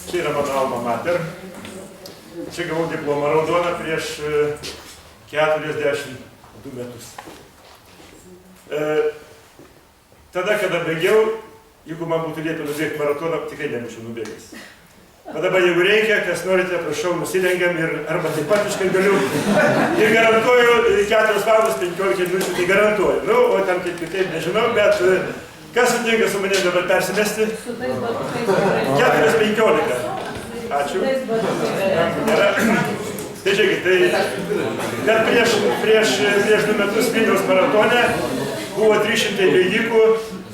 Čia yra mano alma mater. Čia gavau diplomą raudoną prieš 42 metus. Tada, kada baigiau, jeigu man būtų liepę nubėgti maratoną, tikrai nebūčiau nubėgęs. O dabar, jeigu reikia, kas norite, prašau, nusilengiam ir arba taip pat iškai galiu. Ir garantuoju 4 valandas 15 minučių, tai garantuoju. Nu, o ten kaip kitaip nežinau, bet kas sutinka su manimi dabar persimesti? 4:15. Ačiū. Nėra. Tai žiūrėkit, tai prieš 2 metus Vilniaus maratone buvo 300 bėgikų,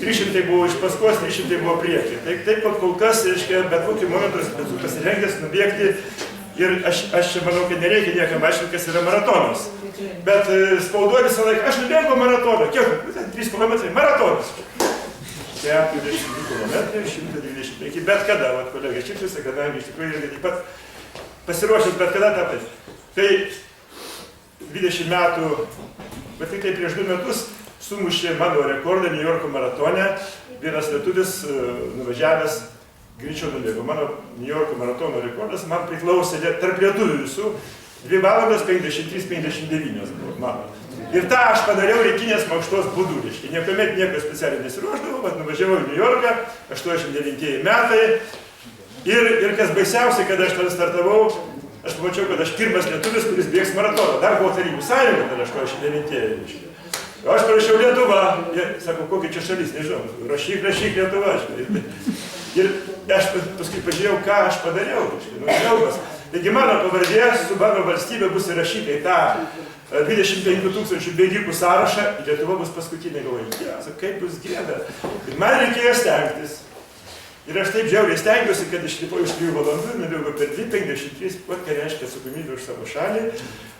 300 buvo iš paskos, 300 buvo priekį. Taip pat kol kas, reiškia, bet kokiu momentu esu pasirengęs nubėgti ir aš čia manau, kad nereikia niekam aiškinti, kas yra maratonas. Bet spaudoju visą laiką, aš nubėgau maratoną. Kiek? 3 km maratonas. 42 km, 125, bet kada, vat kolegai šypsosi, kadangi iš tikrųjų irgi taip pat pasiruošęs bet kada tą patį. Tai 20 metų, bet tik tai prieš 2 metus sumušė mano rekordą New Yorko maratone. Vienas lietuvis nuvažiavęs greičiau nubėgo. Mano New Yorko maratono rekordas man priklausė tarp lietuvių visų 2 valandas 53-59 buvo mano. Ir tą aš padariau rytinės mankštos būdu, reiškia. Niekuomet nieko specialiai nesiruošdavau, bet nuvažiavau į New Yorką, 89 metai. Ir kas baisiausia, kada aš ten startavau, aš pamačiau, kad aš pirmas lietuvis, kuris bėgs maratoną. Dar buvo Tarybų sąjunga, tada 89 reiškia. O aš parašiau Lietuva. Jie sako, kokia čia šalis, nežinau, rašyk Lietuva. Ir aš paskui pažiūrėjau, ką aš padariau. Taigi mano pavardė su mano valstybė bus įrašyta į tą 25 000 bėgikų sąrašą, Lietuva bus paskutinė, galvoju, kaip bus gėda. Ir man reikėjo stengtis. Ir aš taip žiauriai stengiuosi, kad išlipau iš 3 valandų, nubėgau per 2:53, ką reiškia atsakomybė už savo šalį.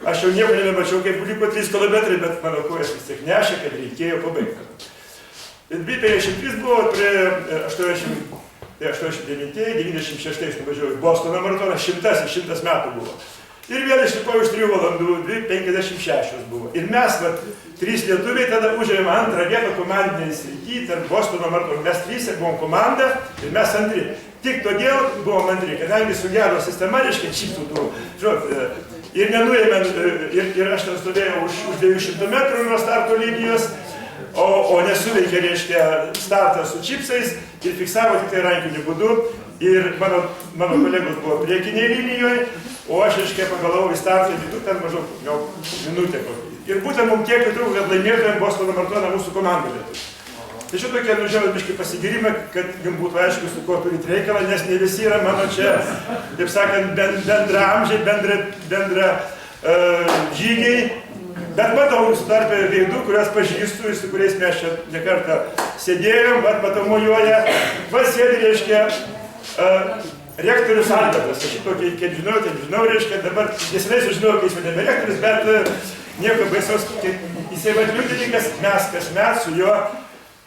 Aš jau nieko nebemačiau, kaip liko 3 km, bet mano kojas vis tiek nešė, kad reikėjo pabaigti. 2:53 buvo prie 89, 96 nuvažiavau į Bostono maratoną, 100 metų buvo. Ir vėl išlipau iš 3 valandų, 2:56 buvo. Ir mes, 3 lietuviai, tada užėmėm 2. vietą komandinėje srityje tarp Bostono maratono. Mes 3 buvom komanda ir mes 2. Tik todėl buvom 2, kadangi sugedo sistema, reiškia, čipsų tų. Ir nenuėmėm, ir aš ten stovėjau už 200 metrų nuo starto linijos, o nesuveikė, reiškia, startas su čipsais ir fiksavo tik tai rankiniu būdu. Ir mano kolegos buvo priekinėje linijoje, o aš, reiškia, pagalau į startą vidų, ten maždaug minutę kokį. Ir būtent mums tiek įtrūko, kad laimėtumėm Bostono maratoną mūsų komandų lietuvių. Tai čia tokie nužiūrėjau biškį pasigirimą, kad jums būtų aišku, su kuo turit reikalą, nes ne visi yra mano čia, taip sakant, bendraamžiai, bendra žygiai. Bet matau jūsų tarpe veidų, kurias pažįstu ir su kuriais mes čia nekartą sėdėjom, matau mojuoja. Sėdi, reiškia, rektorius Albertas. Aš šito, kaip žinau, reiškia, dabar nesenai sužinau, kai jis vadiname rektorius, bet nieko baisaus, jisai liudininkas, mes kasmet su juo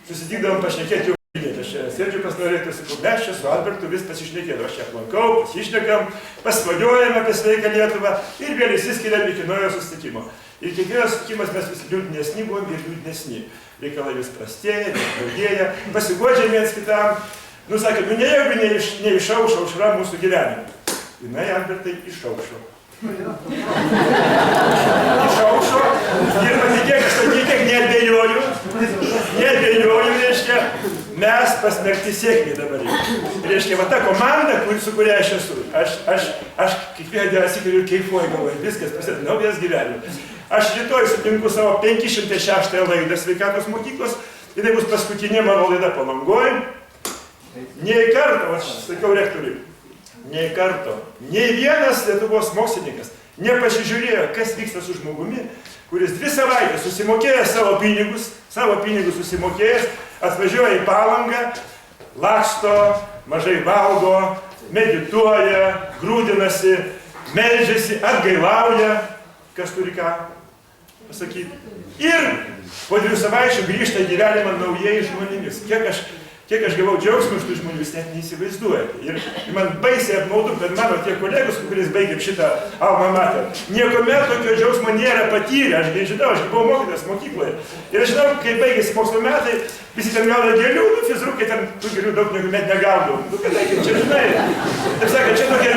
susitikdavom pašnekėti jau vilnietį. Aš čia sėdžiu pas norėtų, sakau, mes čia su Albertu vis pasišnekėdavau. Aš čia aplankau, pasišnekam, pasvajojame apie sveiką Lietuvą ir vėl įsiskiriam iki naujo susitikimo. Ir kiekvienas susitikimas mes vis liūdnesni buvom ir liūdnesni. Reikalai vis prastėja, daugėja, pasiguodžiam viens kitam. Nu, sakė, jeigu neišaušo aušra mūsų gyvenime. Jinai, Albertai, išaušo. Išaušo ir patikėk, aš patikėk, neabėjoju, reiškia, mes pasmerkti sėkmei dabar. Reiškia, va ta komanda, su kuria aš esu, aš kiekvieną dieną sikiriu ir keifuoju, galvoju, viskas, prasideda naujas gyvenimas. Aš rytoj sutinku savo 506 laidą sveikatos mokyklos ir tai bus paskutinė mano laida Palangoj. Nei karto, aš sakiau rektoriui, nei karto, nei vienas Lietuvos mokslininkas nepasižiūrėjo, kas vyksta su žmogumi, kuris 2 savaitės susimokėjęs savo pinigus susimokėjęs, atvažiuoja į Palangą, laksto, mažai valgo, medituoja, grūdinasi, meldžiasi, atgailauja, kas turi ką pasakyti. Ir po 2 savaičių grįžta į gyvenimą naujais žmonėmis. kiek aš gavau džiaugsmų iš tų žmonių, jūs net neįsivaizduojate. Ir man baisiai apmaudu, kad mano tie kolegos, kuriais baigėm šitą alma mater, niekuomet tokio džiaugsmo nėra patyrę. Aš žinau, aš buvau mokytas mokykloje. Ir aš žinau, kai baigėsi mokslo metai, visi ten gauna gėlių, fizrukai ten tų gėlių daug niekuomet negaudavo. Kadangi čia, žinai, taip sakant, čia tokia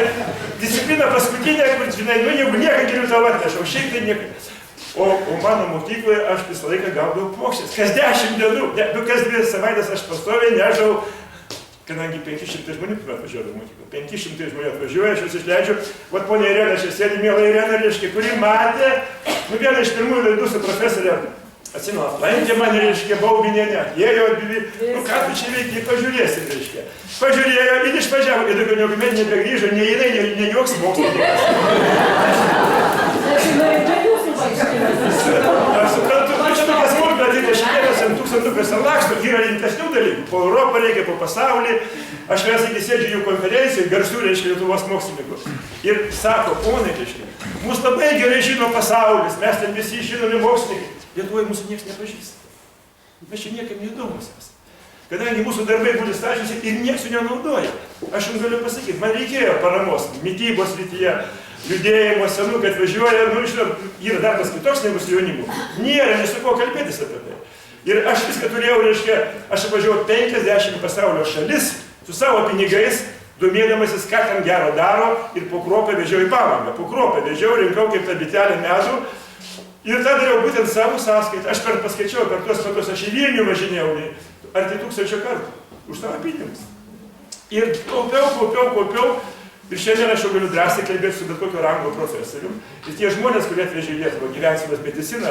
disciplina paskutinė, kur, žinai, jeigu nieko gėlių tau atneša, o šiaip tai nieko. O mano mokykloje aš visą laiką gaudavau pokšės. Kas 10 dienų, kas 2 savaitės aš pastoviai nežau, kadangi 500 žmonių atvažiuodavo mokyklą. 500 žmonių atvažiuoja, aš jūs išleidžiu. Vat ponia Irena, čia sėdi, miela Irena, reiškia, kuri matė, viena iš pirmųjų laidų su profesorė, atsimenu, aplankė man, reiškia, Baubinienė, ėjo atbyvi, ką tu čia veikiai, pažiūrėsi, reiškia. Pažiūrėjo ir išvažiavo, ir daugiau niekuomet nebegrįžo, nei jinai, nei joks mokslininkas. Aš suprantu, čia tokia smulkmena, tai dešimtėlės ant tūkstantukės ant laksto, yra rimtesnių dalykų. Po Europą reikia, po pasaulį. Aš vienas sėdžiu jų konferencijoje, garsių, reiškia, Lietuvos mokslininkų. Ir sako, ponai, reiškia, mūsų labai gerai žino pasaulis, mes ten visi žinomi mokslininkai. Lietuvoje mūsų niekas nepažįsta. Mes čia niekam neįdomus esame. Kadangi mūsų darbai būtų stačiusi ir niekas jų nenaudoja. Aš jums galiu pasakyti, man reikėjo paramos mitybos srityje, judėjimo, senukai atvažiuoja, nu, žinot, yra darbas kitoks negu su jaunimu. Nėra, nesu ko kalbėtis apie tai. Ir aš viską turėjau, reiškia, aš apvažiavau 50 pasaulio šalis su savo pinigais, domėdamasis, ką ten gero daro, ir po Kruopą vežiau į Palangą. Po Kruopą vežiau, rinkau kaip tą bitelę medų. Ir tą dariau būtent savo sąskaitą. Aš paskaičiau, per tuos metus aš į Vilnių važinėjau arti 1000 kartų už savo pinigus. Ir kaupiau. Ir šiandien aš jau galiu drąsiai kalbėti su bet kokio rango profesorium. Ir tie žmonės, kurie atvežė į Lietuvą gyvensenos mediciną,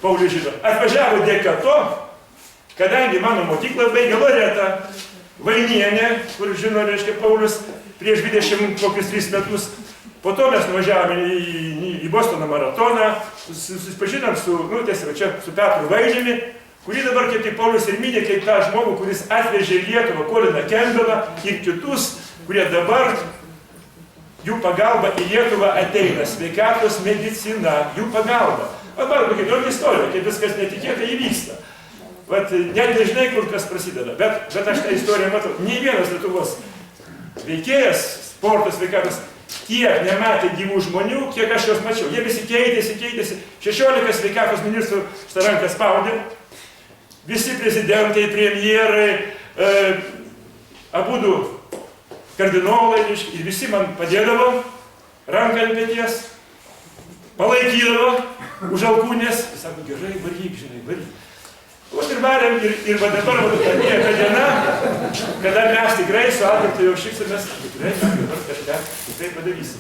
Paulius žino, atvažiavo dėka to, kadangi mano mokyklą baigė Loreta Vainienė, kur žino, reiškia, Paulius prieš 23 metus. Po to mes nuvažiavome į Bostono maratoną, susipažinom su Petru Vaidžiumi, kurį dabar, kaip tik Paulius ir minė, kaip tą žmogų, kuris atvežė į Lietuvą Koliną Kempbelą ir kitus, kurie dabar jų pagalba į Lietuvą ateina, sveikatos medicina, jų pagalba. Dabar kokia įdomi istorija, kaip viskas netikėtai įvyksta. Net nežinai, kur kas prasideda, bet aš tą istoriją matau. Nei vienas Lietuvos veikėjas, sporto sveikatos, tiek nematė gyvų žmonių, kiek aš juos mačiau. Jie visi keitėsi. 16 sveikatos ministrų šitą ranką spaudė. Visi prezidentai, premjerai, abudu kardinolai, ir visi man padėdavo, ranką ant peties, palaikydavo už alkūnės. Jis sako, gerai, varyk, žinai, varyk. O ir varėm, ir dabar atėjo ta diena, kada mes tikrai su Albertu jau šypsimės, tikrai dabar kažką tikrai padarysim.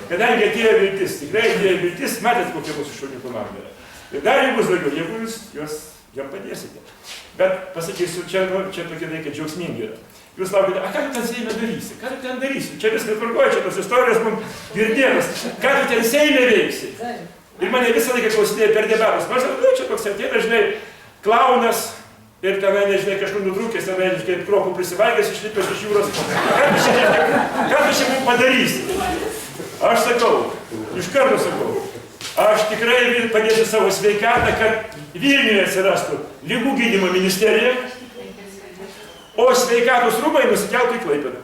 Kadangi atėjo viltis, tikrai atėjo viltis, matėt, kokia mūsų šaunių komanda yra. Ir dar jų bus daugiau, jeigu jūs jam padėsite. Bet pasakysiu, čia tokie dalykai džiaugsmingi yra. Jūs laukite, ką tu ten Seime darysi? Ką tu ten darysi? Čia viskas tvarkoja, čia tos istorijos mums girdėtas. Ką tu ten Seime veiksi? Ir mane visą laiką klausinėjo per debatus. Maždaug, čia toks ateina, žinai, klaunas ir tenai, nežinai, kažkur nutrūkęs, tenai, kaip kruopų prisivalgęs, išlipęs iš jūros. Ką tu čia mums padarysi? Aš sakau, iš karto sakau, aš tikrai padėsiu savo sveikatą, kad Vilniuje atsirastų ligų gydymo ministerija, o sveikatos rūmai nusikeltų į Klaipėdą.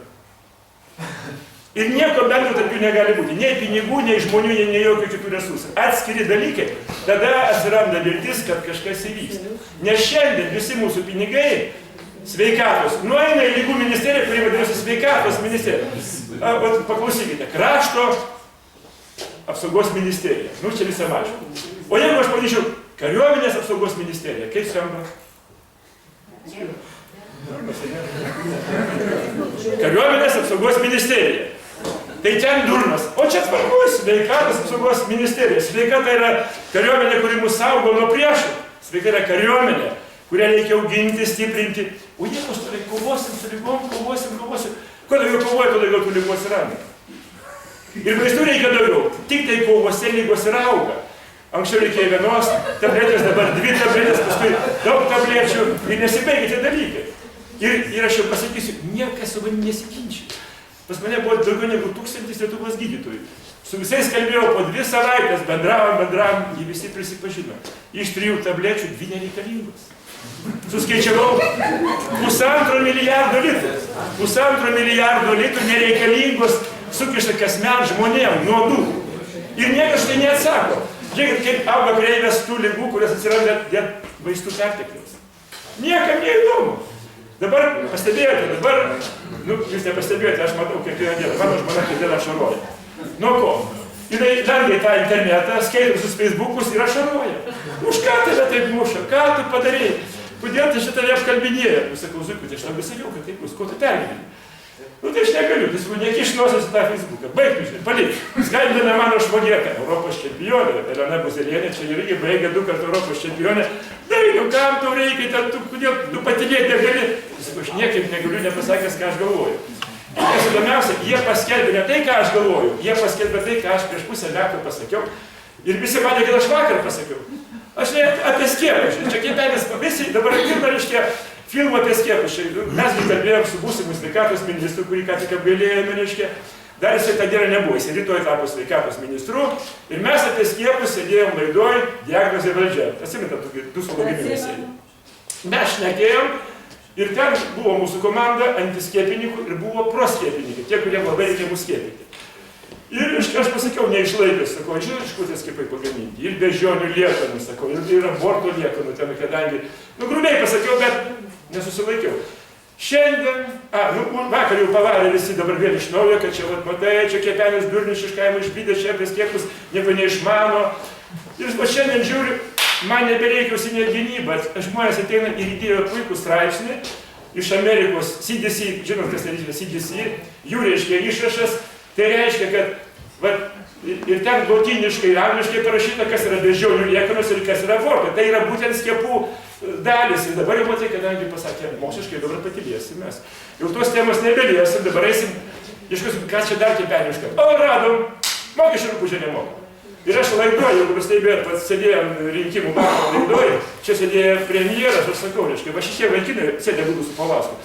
Ir nieko bendro tarp jų negali būti. Nei pinigų, nei žmonių, nei jokių kitų resursų. Atskiri dalykai. Tada atsiranda viltis, kad kažkas įvyks. Nes šiandien visi mūsų pinigai sveikatos nueina į ligų ministeriją, kuri vadinasi sveikatos ministerija. Paklausykite, krašto apsaugos ministerija. Nu, čia visą mažą. O jeigu aš padaryčiau kariuomenės apsaugos ministerija, kaip skamba? Kariuomenės apsaugos ministerija. Tai ten durnas. O čia tvarkos, sveikatos apsaugos ministerija. Sveikata yra kariuomenė, kuri mus saugo nuo priešų. Sveikata yra kariuomenė, kurią reikia auginti, stiprinti. O jeigu štai kovosim su lygom, kovosim. Kuo daugiau kovoja, tuo daugiau tų lygų atsiranda. Ir vaistų reikia daugiau. Tik tai kovose lygos ir auga. Anksčiau reikėjo vienos tabletės, dabar 2 tabletės, paskui daug tablečių ir nesibaigia tie dalykai. Ir aš jau pasakysiu, niekas su manimi nesiginčia. Pas mane buvo daugiau negu 1000 Lietuvos gydytojų. Su visais kalbėjau po 2 savaitės, bendravom, jie visi prisipažino. Iš 3 tablečių 2 nereikalingos. Suskaičiavau 1,5 milijardo litrų. 1,5 milijardo litrų nereikalingos sukišta kasmet žmonėm nuodų. Ir niekas tai neatsako. Žiūrėkit, kaip auga kreivės tų ligų, kurios atsiranda dėl vaistų pertekliaus. Niekam neįdomu. Dabar pastebėjote, jūs nepastebėjote, aš matau kiekvieną dieną, mano žmona kiekvieną ašaroja. Nuo ko? Jinai lenda į tą internetą, skaito visus Facebookus ir ašaroja. Už ką tave taip muša? Ką tu padarėjai? Kodėl tai šitą apkalbinėja? Aš sakau, Zuikutė, aš labai sakiau, kad taip bus, ko tu pergyveni? Nu tai aš negaliu, tai sakau, nekiš nosies į tą Facebooką, baigtų žinai, palik. Skambina mano švagėka, Europos čempionė, Elena Buzelienė, čia irgi baigė 2 kartų Europos čempionė. Dainiau, kam tau reikia, kodėl tu patilėti negali? Tai sakau, aš niekaip negaliu nepasakęs, ką aš galvoju. Kas įdomiausia, jie paskelbė ne tai, ką aš galvoju, jie paskelbė tai, ką aš prieš pusę metų pasakiau. Ir visi manė, kad aš vakar pasakiau. Aš ne apie skiepus, čia kiepelis visi, dabar pirmą reiškia filmą apie skiepus. Mes kalbėjom su būsimu sveikatos ministru, kurį ką tik apgailėjome, reiškia. Dar jisai tą dieną nebuvo, jisai rytoj tapo sveikatos ministru. Ir mes apie skiepus sėdėjom laidoj Diagnozė valdžia. Atsimintam, du suloginimus sėdėjom. Mes šnekėjom ir ten buvo mūsų komanda antiskiepininkų ir buvo proskiepininkai, tie, kurie labai reikia mus skiepyti. Ir aš pasakiau, neišlaikęs, sakau, žinot, iš kur tie skiepai pagaminti. Ir beždžionių liekanų, sakau, ir aborto liekanų ten, kadangi, grubiai pasakiau, bet nesusilaikiau. Šiandien, vakar jau pavarė visi dabar vėl iš naujo, kad čia, matai, čia kiepelis durnius iš kaimo išbydė, čia apie skiepus nieko neišmano. Ir šiandien žiūriu, man nebereikia užsienio gynybą, žmonės ateina ir įdėjo puikų straipsnį iš Amerikos CDC, žinot, kas tai reiškia CDC, jų reiškia išrašas. Tai reiškia, kad ir ten lotyniškai ir angliškai parašyta, kas yra beždžionių liekanos ir kas yra abortai. Tai yra būtent skiepų dalis. Ir dabar jau matai, kadangi pasakė, moksliškai dabar patylėsim mes. Jau tos temos nebeliesim, dabar eisim, iškusim, ką čia dar kepeniškai. O, radom, mokesčių rūpužė nemoka. Ir aš laidoj, jeigu pastebėjot, pats sėdėjom rinkimų banko laidoj, čia sėdėjo premjeras, aš sakau, reiškia, va šitie vaikinai sėdė būtų su Paulausku.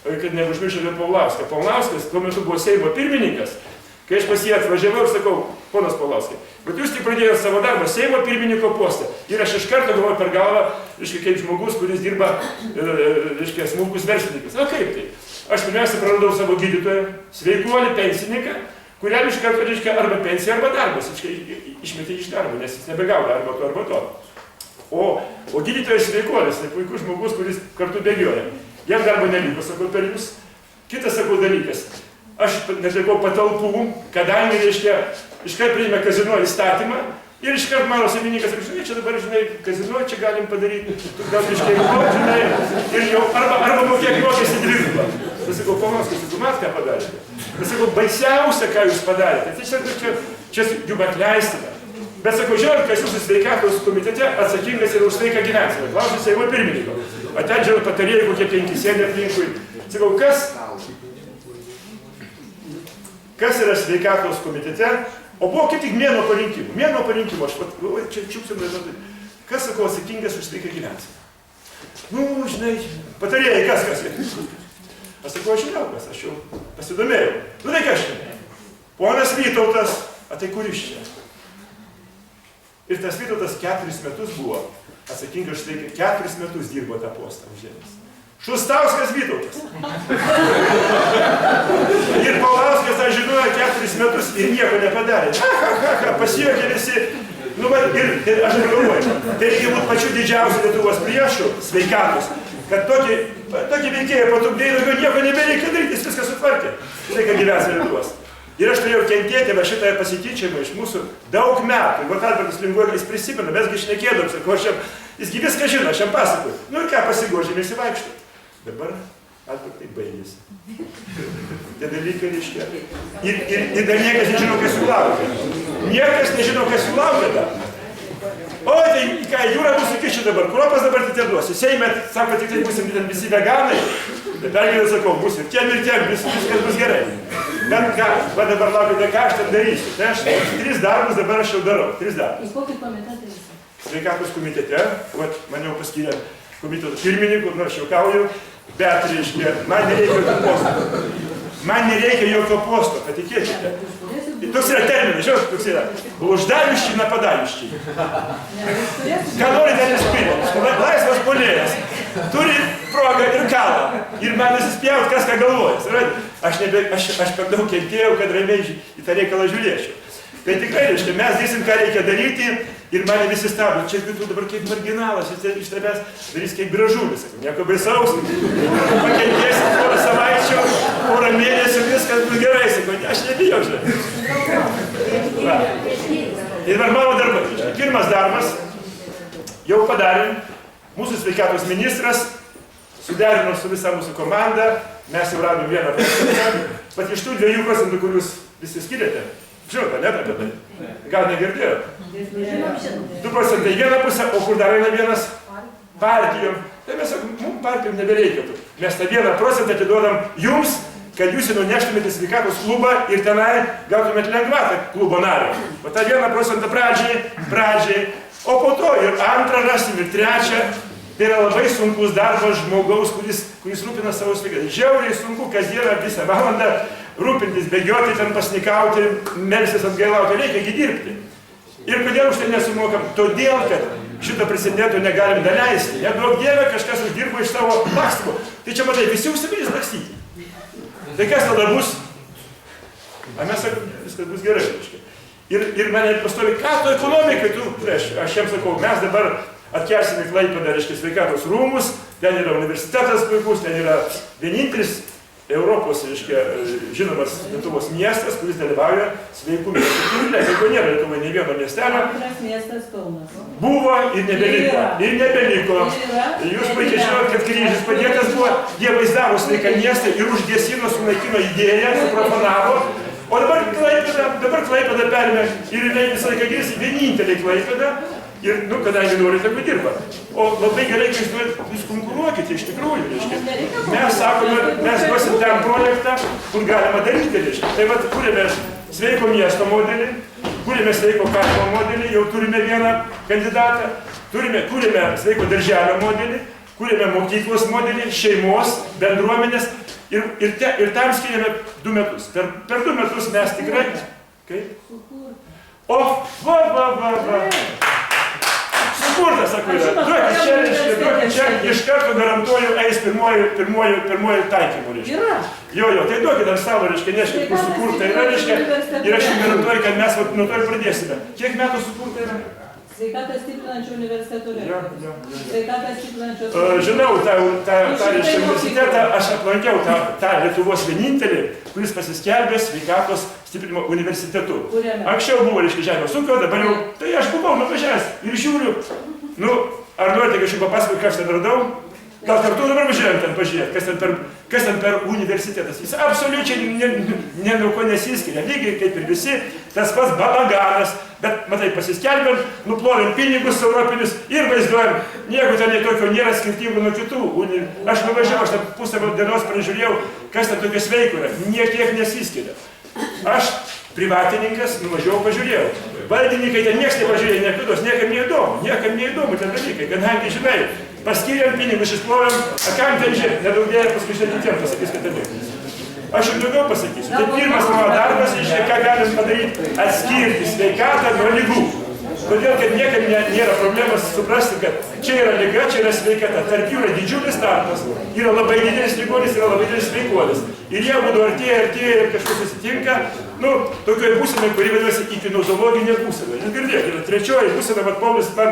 Kad neužmiršome Paulauską. Paulauskas tuo metu buvo Seimo pirmininkas. Kai aš pas jį atvažiavau ir sakau, ponas Paulauskai, bet jūs tik pradėjote savo darbą Seimo pirmininko postą. Ir aš iš karto galvoju per galvą, reiškia, kaip žmogus, kuris dirba, reiškia, smulkus verslininkas. O kaip tai? Aš pirmiausia praradau savo gydytoją, sveikuolį pensininką, kuriam iš karto, reiškia, arba pensija, arba darbas. Išmetė iš darbo, nes jis nebegauna arba to. O gydytojas sveikuolis, tai puikus žmogus, kuris kartu bėgioja. Jam darbo neliko, sakau, per jūs. Kitas, sakau, dalykas. Aš netekau patalpų, kadangi, reiškia, iškart priėmė kazino įstatymą ir iškart mano savininkas, žinai, čia dabar, žinai, kazino čia galim padaryti, tu gal iškiek žinai, ir jau arba mokėk mokėsi dvigubą. Tai sakau, Paulauskas, tu mat ką padarėte? Tai sakau, baisiausia, ką jūs padarėte. Tai sakau, čia jum atleistina. Bet sakau, žinot, kas jūsų sveikatos komitete atsakingas yra už sveiką gyvenseną. Klausiu Seimo pirmininko. Atendžiau patarėjai, kokie 5 sėdė aplinkui. Sakau, kas yra sveikatos komitete? O buvo kaip tik mėnuo po rinkimų. Mėnuo po rinkimų, aš čia čiupsim, kas, sakau, atsakingas už sveiką gyvenseną? Nu, žinai, patarėjai, kas? Aš sakau, aš žinau, kas, aš jau pasidomėjau. Nu, tai kas čia? Ponas Vytautas, tai kuris čia? Ir tas Vytautas 4 metus buvo atsakingas už tai, 4 metus dirbo tą postą užėmęs. Šustauskas Vytautas. Ir Paulauskas tą žinojo 4 metus ir nieko nepadarė. Pasijuokė visi. Nu, ir aš galvoju, tai reikia būti pačiu didžiausiu Lietuvos priešu, sveikatos, kad tokį veikėją patupdėjai, daugiau nieko nebereikia daryti, jis viską sutvarkė. Tai, kad gyvens Lietuvos. Ir aš turėjau kentėti va šitą pasityčiamą iš mūsų daug metų. Ir Albertas Linguolis jis prisimena, mesgi šnekėdom, sakau, jisgi viską žino, aš jam pasakoju. Nu ir ką, pasigožėm įsivaikštų. Dabar Albertai baigėsi. Tie dalykai reiškia. Ir dar niekas nežino, kas jų laukia. Niekas nežino, kas jų laukia dar. O, tai ką, jūra mūsų kišė dabar, Kruopas dabar tai duosi. Seime, sako, tik tai būsim ten visi veganai. Tai pergėlė, sakau, bus ir tiek, viskas bus gerai. Bet ką, va dabar laukite, ką aš ten darysiu. Tai aš 3 darbus dabar aš jau darau, 3 darbus. Į kokį komitetą jūs? Sveikatos komitete, man jau paskyrė komiteto pirmininku, nors aš juokauju, bet, reiškia, man nereikia jokio posto. Man nereikia jokio posto, patikėkite. Toks yra terminas, žinot, toks yra. Blūždaviščiai, napadaviščiai. Ką norite nespėti? Laisvas puolėjas. turi progą ir kalą. Ir man nusispjaut, kas ką galvoja. Aš per daug kentėjau, kad ramiai į tą reikalą žiūrėčiau. Tai tikrai, reiškia, mes dėsim, ką reikia daryti ir mane visi stabdo. Čia tu dabar kaip marginalas, iš tavęs darys kaip gražulis. Nieko baisaus, pakentėsi porą savaičių, porą mėnesių, viskas bus gerai. Sakau, aš nebijau, žinai. Ir dabar mano darbai. Pirmas darbas, jau padarėm, mūsų sveikatos ministras suderino su visa mūsų komanda, mes jau radom 1%, bet iš tų 2%, kurius visi skiriate, žinote, net apie tai, gal negirdėjo? 2% į vieną pusę, o kur dar eina vienas? Partijom. Tai mes sakom, mums partijom nebereikėtų. Mes tą 1% atiduodam jums, kad jūs nuneštumėte sveikatos klubą ir tenai gautumėte lengvatą klubo nario. O tą 1% pradžiai, o po to ir antrą rasim, ir trečią. Tai yra labai sunkus darbas žmogaus, kuris rūpina savo sveikatą. Žiauriai sunku kasdieną visą valandą rūpintis, bėgioti, ten pasnikauti, melstis, atgailauti, reikia dirbti. Ir kodėl už tai nesumokam? Todėl, kad šito precedento negalim daleisti. Neduok Dieve, kažkas uždirbo iš savo lakstymo. Tai čia matai, visi užsiminys lakstyti. Tai kas tada bus? A mes sakom, viskas bus gerai. Ir mane pastovi, ką tu ekonomikai, tu prieš, aš jiems sakau, mes dabar atkersime į Klaipėdą, reiškia, sveikatos rūmus, ten yra universitetas puikus, ten yra vienintelis Europos, reiškia, žinomas Lietuvos miestas, kuris dalyvauja sveikų miestų tinkle. Jeigu nėra Lietuvoje nei vieno miestelio. Miestas Kaunas. Buvo ir nebeliko. Ir nebeliko. Jūs puikiai žinot, kad kryžius padėtas buvo, jie vaizdavo sveiką miestą ir užgesino, sunaikino idėją, suprofanavo. O dabar Klaipėda perėmė ir jinai visą laiką gėsi vienintelį Klaipėdą. Ir, kadangi nori, tegu dirba. O labai gerai, kai jūs konkuruokite, iš tikrųjų, reiškia. Mes sakome, mes duosim ten projektą, kur galima daryti, reiškia. Tai vat, kūrėme sveiko miesto modelį, kūrėme sveiko kaimo modelį, jau turime vieną kandidatą, kūrėme sveiko darželio modelį, kūrėme mokyklos modelį, šeimos, bendruomenės ir tam skiriame 2 metus. Per 2 metus mes tikrai... Kaip? O, va. Sukurtas, sakau, duokit čia, iš karto garantuoju, eis pirmuoju taikymu, reiškia. Jo, tai duokit ant stalo, reiškia, neškit, kur sukurta yra, reiškia, ir aš jums garantuoju, kad mes nuo to ir pradėsime. Kiek metų sukurta yra? Sveikatą stiprinančio universiteto rektorius. Sveikatą stiprinančios... Žinau, tą reiškia universitetą, aš aplankiau tą Lietuvos vienintelį, kuris pasiskelbė sveikatos stiprinimo universitetu. Anksčiau buvo, reiškia, žemės ūkio, dabar jau, tai aš buvau nuvažiavęs ir žiūriu, ar norite, kad aš jums papasakoti, ką aš ten radau? Gal kartu dabar važiuojam ten pažiūrėti, kas ten per universitetas. Jis absoliučiai nuo ko nesiskiria, lygiai kaip ir visi, tas pats balaganas, bet, matai, pasiskelbėm, nuplovėm pinigus europinius ir vaizduojam, nieko ten tokio nėra skirtingų nuo kitų. Aš nuvažiavau, aš ten pusę dienos pražiūrėjau, kas ten tokio sveiko yra, niekiek nesiskiria. Aš, privatininkas, nuvažiavau, pažiūrėjau. Valdininkai ten nieks nepažiūrėjo, niekados, niekam neįdomu ten dalykai, kadangi, žinai, paskiriam pinigus, išplovėm, kam ten žiūrėt, nedaug dėlė, paskui šiandien tiem pasakys, kad ten. Aš ir daugiau pasakysiu. Tai pirmas mano darbas, ką galim padaryti, atskirti sveikatą nuo lygų. Todėl, kad niekam nėra problemas suprasti, kad čia yra liga, čia yra sveikata. Tarp jų yra didžiulis tarpas, yra labai didelis ligonis, yra labai didelis sveikuolis. Ir jie būtų artėja ir kažkas atsitinka, tokioje būsenoje, kuri vadinasi ikinozologinė būsena. Jūs girdėjote, yra trečioji būsena, bet Paulius man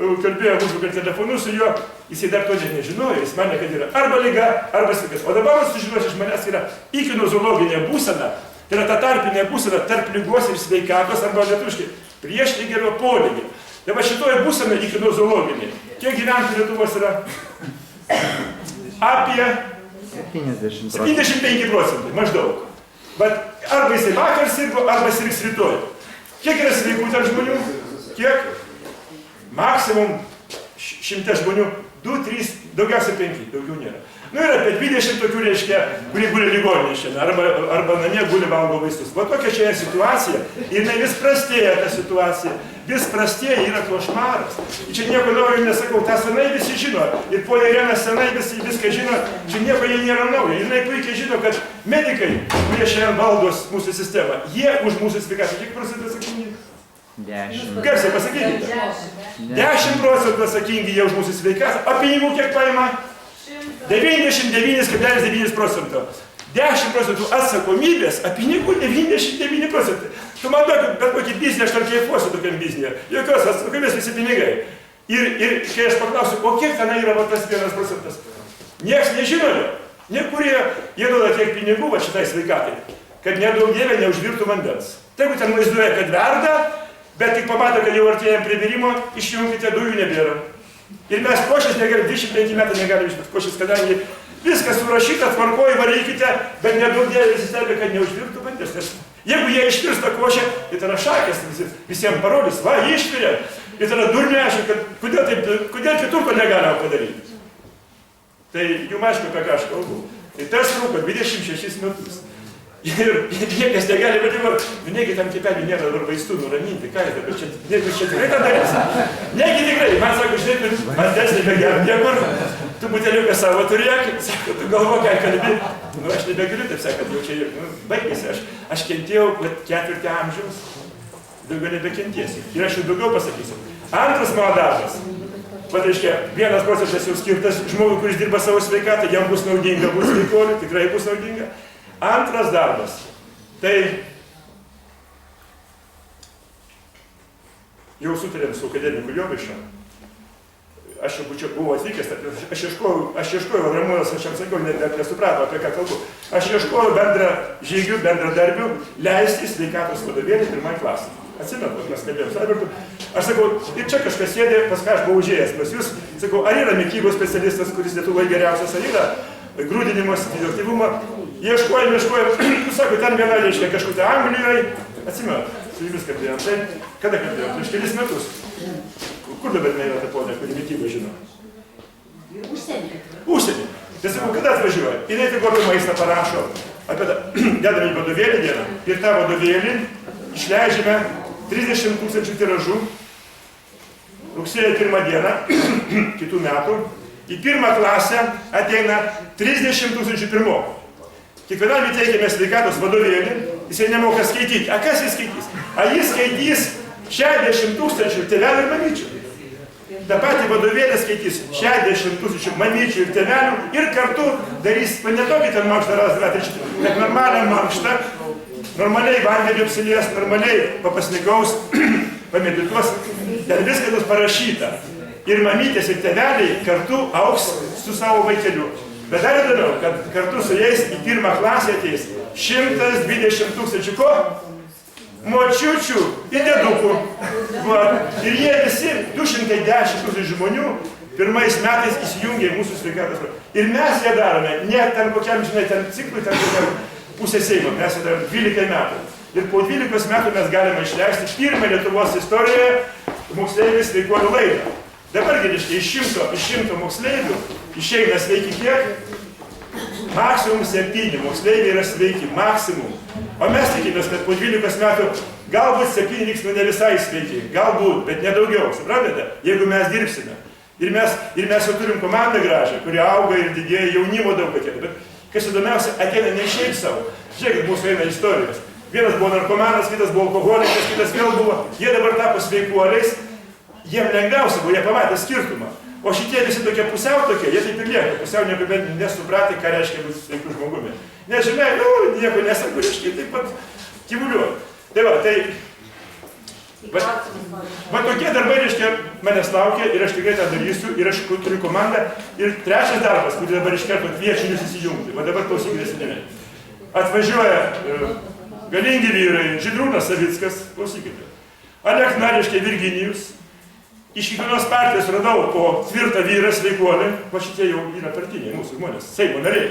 kalbėjo mūsų per telefonu su juo, jisai dar to nežinojo, jis manė, kad yra arba liga, arba sveikas. O dabar sužinos iš manęs yra ikinozologinė būsena, tai yra ta tarpinė būsena tarp ligos ir sveikatos, arba lietuviškai priešlygė arba polygė. Tai va šitoje būsena ikinozologinė. Kiek gyventojų Lietuvos yra? Apie 75% maždaug. Bet arba jisai vakar sirgo, arba sirgs rytoj. Kiek yra sveikų tarp žmonių? Kiek? Maksimum 100 žmonių, 2, 3, daugiausia 5, daugiau nėra. Yra apie 20 tokių, reiškia, kurie guli ligoninėje šiandien, arba namie guli valgo vaistus. Va tokia čia situacija, ir vis prastėja ta situacija, vis prastėja, yra košmaras. Čia nieko naujo nesakau, tą senai visi žino, ir po Irena senai visi viską žino, čia nieko jie nėra naujo. Jinai puikiai žino, kad medikai, kurie šiandien valdos mūsų sistemą, jie už mūsų sveikatą, kiek prasideda atsakomybė? 10. Garsiai pasakykite. 10 procentų atsakingi jie už mūsų sveikatą, o pinigų kiek paima? 99,9 procentų. 10 procentų atsakomybės, o pinigų 99 procentai. Tu man duok, bet kokį biznį, aš tam keifuosiu tokiam biznį. Jokios atsakomybės, visi pinigai. Ir kai aš paklausiu, o kiek tenai yra va tas 1 procentas? Niekas nežino. Nekurie jie duoda tiek pinigų va šitai sveikatai, kad nedaug dievė neužvirtų vandens. Tegu ten vaizduoja, kad verda, bet tik pamato, kad jau artėjam prie virimo, išjungkite, dujų nebėra. Ir mes košės negalim, 25 metų negalim išmėti košės, kadangi viskas surašyta, tvarkoji, varykite, bet nedaug dievė visi stebi, kad neužvirtų vandens. Nes jeigu jie išvirsta košę, tai tada šakės visiems parodys, va, jį išvirė. Ir tada durnešiu, kad kodėl kitur to negalima padaryti. Tai jums aišku, apie ką aš kalbu. Tai tas rūko 26 metus. Ir niekas negali, bet dabar, negi tam kepeliui nėra dabar vaistų nuraminti, ką jis dabar čia, negi čia tikrai tą darys. Negi tikrai, man sako, žinai, vandens nebegeram niekur, tu buteliuką savo turėk, sako, tu galvo, ką kalbi. Nu, aš nebegaliu, taip sakant, jau čia baigėsi, aš kentėjau 4 amžiaus, daugiau nebekentiesiu. Ir aš jau daugiau pasakysiu. Antras mano darbas. Vat reiškia, 1 procentas jau skirtas žmogui, kuris dirba savo sveikatą, jam bus naudinga, bus sveikuoliu, tikrai bus naudinga. Antras darbas. Tai jau sutarėm su akademiku Jovaiša. Aš jau buvau atvykęs, aš ieškojau Ramūnas, aš jam sakiau, net nesuprato, apie ką kalbu. Aš ieškojau bendrą žygių, bendrą darbių, leisti sveikatos vadovėlį 1 klasį. Atsimenat, mes kalbėjom su Albertu. Aš sakau, ir čia kažkas sėdė, pas ką aš buvau užėjęs pas jūs. Sakau, ar yra mitybos specialistas, kuris Lietuvoje geriausias, ar yra grūdinimas, aktyvumo. Ieškojom. Sako, ten viena reiškia kažkur tai Anglijoje. Atsimenat, su jumis kalbėjom. Tai kada kalbėjom? Prieš kelis metus. Kur dabar yra ta ponė, kuri mitybą žino? Užsienį. Tai sakau, kada atvažiuoja? Ir tai kokį maistą parašo. Dedame į vadovėlį dieną. Ir tą vadovėlį išleidžiame 30 000 tiražų rugsėjo 1 dieną kitų metų. Į 1 klasę ateina 30 000 pirmokų. Kiekvienam įteikėme sveikatos vadovėlį, jisai nemoka skaityti. A kas jis skaitys? A jis skaitys 60 000 tėvelių ir mamyčių. Ta pati vadovėlė skaitys 60 000 mamyčių ir tėvelių ir kartu darys, ne tokį ten mankštą bet normalią mankštą, normaliai vandenį apsilies, normaliai papasnikaus, pamedituos, ten viskas bus parašyta. Ir mamytės ir tėveliai kartu augs su savo vaikeliu. Bet dar įdomiau, kad kartu su jais į 1 klasę ateis 120 000 ko? Močiučių ir dėdukų. Ir jie visi, 210 000 žmonių, 1 metais įsijungia į mūsų sveikatos. Ir mes ją darome, ne ten kokiam, žinai, ten ciklui, ten kokiam pusė Seimo, mes ją darome 12 metų. Ir po 12 metų mes galime išleisti 1 Lietuvos istorijoje moksleivių sveikuolių laidą. Dabar, reiškia, iš 100 moksleivių išeina sveiki kiek? Maksimum 7 moksleiviai yra sveiki, maksimum. O mes tikimės, kad po 12 metų galbūt 7 liks ne visai sveiki, galbūt, bet nedaugiau, suprantate, jeigu mes dirbsime. Ir mes jau turim komandą gražią, kuri auga ir didėja, jaunimo daug ateina. Bet kas įdomiausia, ateina ne šiaip savo. Žiūrėkit, mūsų eina istorijos. Vienas buvo narkomanas, kitas buvo alkoholikas, kitas vėl buvo. Jie dabar tapo sveikuoliais. Jiem lengviausia buvo, jie pamatė skirtumą. O šitie visi tokie pusiau tokie, jie taip ir lieka. Pusiau nieko bent nesupratė, ką reiškia būti sveiku žmogumi. Nežinai, nieko nesako, reiškia taip pat gyvuliuoja. Tai va, tai... Va tokie darbai, reiškia, manęs laukia ir aš tikrai tą darysiu ir aš turiu komandą. Ir trečias darbas, kurį dabar iš karto kviečiu jūs įsijungti. Va dabar klausykite sėdėliai. Atvažiuoja galingi vyrai, Žydrūnas Savickas, klausykite. Alekna, reiškia, Virginijus. Iš kiekvienos partijos radau po tvirtą vyrą sveikuolį, va šitie jau yra partiniai mūsų žmonės, Seimo nariai.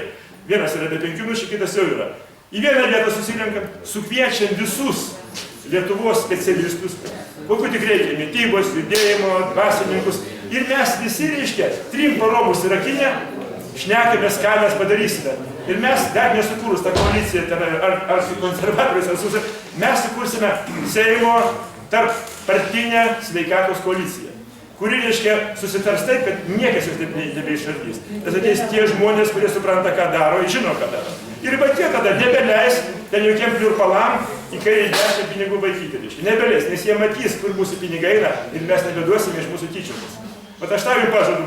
Vienas yra be 5 minučių, kitas jau yra. Į vieną vietą susirenkam, sukviečiam visus Lietuvos specialistus, kokių tik reikia, mitybos, judėjimo, dvasininkus. Ir mes visi, reiškia, 3 parom užsirakinę, šnekamės, ką mes padarysime. Ir mes dar nesukūrus tą koaliciją, ar su konservatoriais, ar su... Mes sukursime Seimo tarp partinę sveikatos koaliciją, kuri, reiškia, susitars taip, kad niekas jūs taip nebeišardys. Tas ateis tie žmonės, kurie supranta, ką daro, žino, ką daro. Ir va tie tada nebeleis ten jokiem pliurpalam į kairę į dešinę pinigų vaikyti, reiškia. Nebelės, nes jie matys, kur mūsų pinigai eina ir mes nebeduosime iš mūsų tyčiotis. Bet aš tau jums pažadu,